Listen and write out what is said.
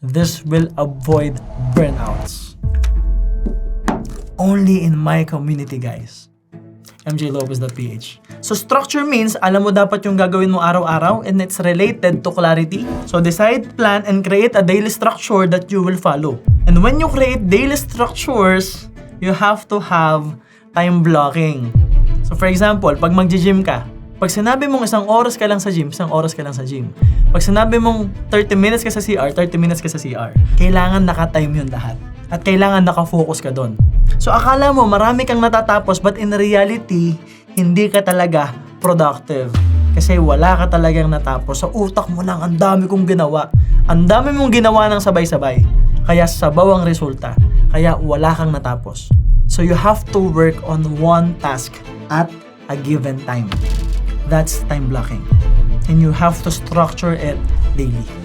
This will avoid burnouts. Only in my community, guys. mjlopez.ph. So structure means, alam mo dapat yung gagawin mo araw-araw and it's related to clarity. So decide, plan, and create a daily structure that you will follow. And when you create daily structures, you have to have time blocking. So for example, pag mag-gym ka, pag sinabi mong isang oras ka lang sa gym, isang oras ka lang sa gym. Pag sinabi mong 30 minutes ka sa CR, 30 minutes ka sa CR. Kailangan naka-time yun lahat. At kailangan naka-focus ka doon. So akala mo marami kang natatapos, but in reality, hindi ka talaga productive. Kasi wala ka talagang natapos. Sa utak mo lang, ang dami kong ginawa. Ang dami mong ginawa ng sabay-sabay. Kaya sabaw ang resulta. Kaya wala kang natapos. So you have to work on one task at a given time. That's time blocking. And you have to structure it daily.